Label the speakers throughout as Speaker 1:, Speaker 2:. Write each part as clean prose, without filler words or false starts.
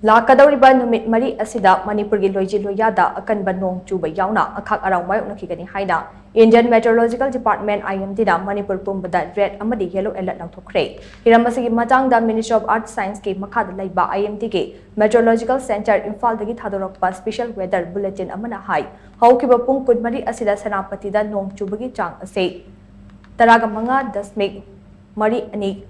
Speaker 1: Lakkadouriba Numit Mari Asida Manipuri loiji-loya Akanba Nong chuba yaona Akhak-Arao Maioknakhigani Haina Indian Meteorological Department IMD Manipur pumbada red Amadi yellow alert Laothokhre Hiramasigi matang da Ministry of Arts Science ke makhada laiba IMD ke Meteorological Center Imphal dagi thadorokpa special weather bulletin amana hai haukiba pung kudmari asida Senapati da nong chubagi chang ase taraga manga dasmik mari ani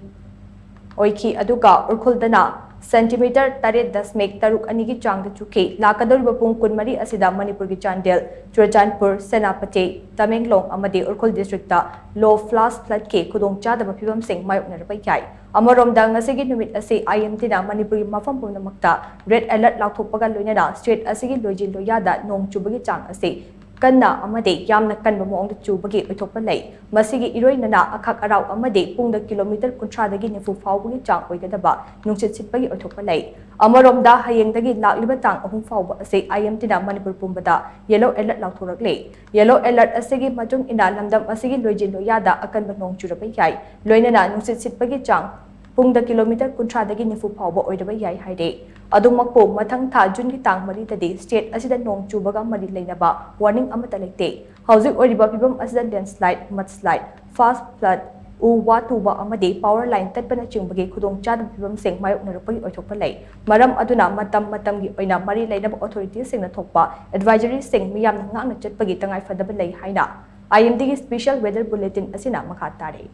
Speaker 1: oiki aduga urkhuldana centimeter taret dasmek taruk anigi changda chuki Lakkadouriba pung kunmari asida Manipur ki Chandel Churachandpur Senapati Tamenglong Amadi Urkhul district ta low flash flood ke khudong chadaba phibam sing mayoknarbai yai amarom da ngasigi numit ase IMT na Manipur ki mafam punamakta red alert laothokpaga loinana state asigi loiji-loya da nong chubagi chang ase Kanna Amadi Yamna Kanba Mong chubagi oithokpa lei masigi iroinana Akhak-Arao Amadi pungda kilometer kuntradagi nifu fawbagi chang oigadaba nungsit sitpagi oithokpa lei amaromda hayengdagi lakliba tang ahum fawba ase IMT na Manipur pumbada yellow alert lauthoraklei yellow alert asigi matung ina lamdam asigi loiji-loya da Akanba Nong churabai yai loinana nungsit sitpagi chang pungda kilometer kuntradagi nifu fawba oidaba yai haide Adumako mathang tha June ki tang mari tadi state asida nong chubaga mari leinaba warning amata lekte hauzik oriba pibam asida landslide mudslide fast flood wa tuba amadi power line tatpana chingbagi khudong chadam pibam sing mayoknarpai oithokpa lei maram aduna matam gi oina mari leinaba authorities singna thokpa advisory sing miyam ngakna chatpagi tangai fadaba lei haina IMD ki special weather bulletin asina makha tare